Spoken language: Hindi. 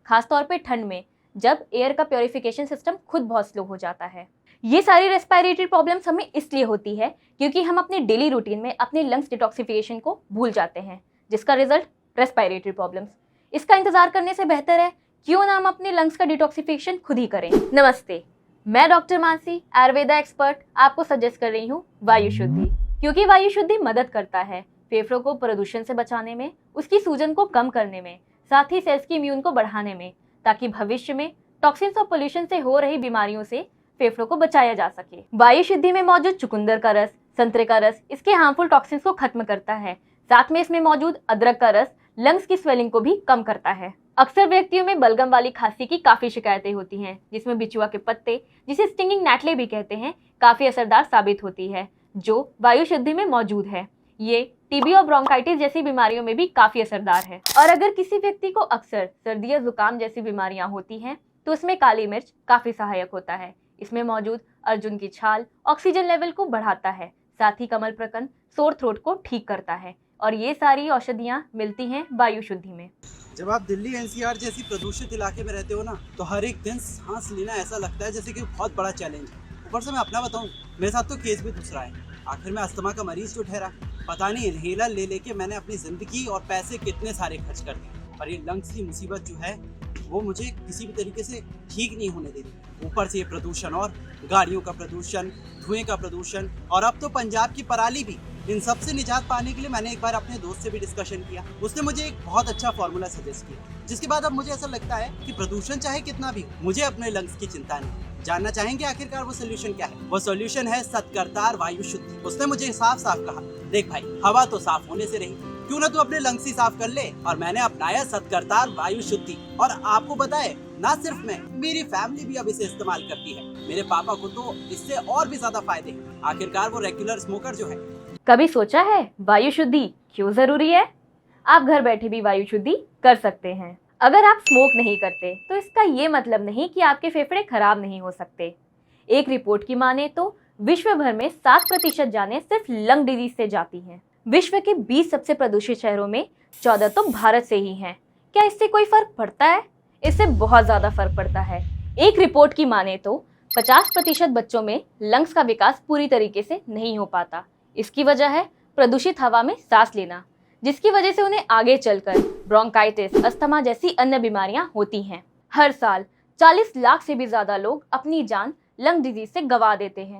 खासतौर पे ठंड में, जब एयर का प्योरिफिकेशन सिस्टम खुद बहुत स्लो हो जाता है। ये सारी रेस्पिरेटरी प्रॉब्लम्स हमें इसलिए होती है क्योंकि हम अपने डेली रूटीन में अपने लंग्स डिटॉक्सिफिकेशन को भूल जाते हैं, जिसका रिजल्ट रेस्पिरेटरी प्रॉब्लम्स। इसका इंतजार करने से बेहतर है क्यों ना हम अपने लंग्स का डिटॉक्सिफिकेशन खुद ही करें। नमस्ते, मैं डॉक्टर मानसी, आयुर्वेदा एक्सपर्ट, आपको सजेस्ट कर रही हूँ वायु शुद्धि, क्योंकि वायु शुद्धि मदद करता है फेफड़ों को प्रदूषण से बचाने में, उसकी सूजन को कम करने में, साथ ही सेल्स की इम्यून को बढ़ाने में, ताकि भविष्य में टॉक्सिन्स और पोल्यूशन से हो रही बीमारियों से फेफड़ों को बचाया जा सके। वायु शुद्धि में मौजूद चुकंदर का रस, संतरे का रस इसके हार्मफुल टॉक्सिन्स को खत्म करता है। साथ में इसमें मौजूद अदरक का रस लंग्स की स्वेलिंग को भी कम करता है। अक्सर व्यक्तियों में बलगम वाली खांसी की काफी शिकायतें होती हैं, जिसमें बिचुआ के पत्ते, जिसे स्टिंगिंग नेटले भी कहते हैं, काफी असरदार साबित होती है, जो वायु शुद्धि में मौजूद है। ये टीबी और ब्रोंकाइटिस जैसी बीमारियों में भी काफी असरदार है। और अगर किसी व्यक्ति को अक्सर सर्दी या जुकाम जैसी बीमारियां होती हैं, तो इसमें काली मिर्च काफी सहायक होता है। इसमें मौजूद अर्जुन की छाल ऑक्सीजन लेवल को बढ़ाता है, साथ ही कमल प्रकंद सोर थ्रोट को ठीक करता है। और ये सारी औषधियाँ मिलती हैं वायु शुद्धि में। जब आप दिल्ली एनसीआर जैसी प्रदूषित इलाके में रहते हो ना, तो हर एक दिन सांस लेना ऐसा लगता है जैसे कि बहुत बड़ा चैलेंज है। ऊपर से मैं अपना बताऊं, मेरे साथ तो केस भी दूसरा है। आखिर में अस्थमा का मरीज जो ठहरा, पता नहीं इनहेलर ले लेके मैंने अपनी जिंदगी और पैसे कितने सारे खर्च कर दिए। और ये लंग्स की मुसीबत जो है वो मुझे किसी भी तरीके से ठीक नहीं होने दे रही। ऊपर से ये प्रदूषण और गाड़ियों का प्रदूषण, धुएं का प्रदूषण, और अब तो पंजाब की पराली भी। इन सब से निजात पाने के लिए मैंने एक बार अपने दोस्त से भी डिस्कशन किया। उसने मुझे एक बहुत अच्छा फॉर्मूला सजेस्ट किया, जिसके बाद अब मुझे ऐसा लगता है कि प्रदूषण चाहे कितना भी, मुझे अपने लंग्स की चिंता नहीं। जानना चाहेंगे आखिरकार वो सोल्यूशन क्या है? वो सोल्यूशन है सतकरतार वायु शुद्धि। उसने मुझे साफ साफ कहा, देख भाई, हवा तो साफ होने से रही, क्यों ना तू अपने लंग्स ही साफ कर ले। और मैंने अपनाया सतकरतार वायु शुद्धि, और आपको बताए, ना सिर्फ मैं, मेरी फैमिली भी अब इसे इस्तेमाल करती है। मेरे पापा को तो इससे और भी ज्यादा फायदे हैं। आखिरकार वो रेगुलर स्मोकर जो है। कभी सोचा है वायु शुद्धि क्यों जरूरी है? आप घर बैठे भी वायु शुद्धि कर सकते हैं। अगर आप स्मोक नहीं करते तो इसका ये मतलब नहीं कि आपके फेफड़े खराब नहीं हो सकते। एक रिपोर्ट की माने तो विश्व भर में 7% जानें सिर्फ लंग डिजीज से जाती हैं। विश्व के 20 सबसे प्रदूषित शहरों में 14 तो भारत से ही हैं। क्या इससे कोई फर्क पड़ता है? इससे बहुत ज्यादा फर्क पड़ता है। एक रिपोर्ट की माने तो 50% बच्चों में लंग्स का विकास पूरी तरीके से नहीं हो पाता। इसकी वजह है प्रदूषित हवा में सांस लेना, जिसकी वजह से उन्हें आगे चलकर ब्रोंकाइटिस, अस्थमा जैसी अन्य बीमारियां होती हैं। हर साल 40 लाख से भी ज्यादा लोग अपनी जान लंग डिजीज से गंवा देते हैं।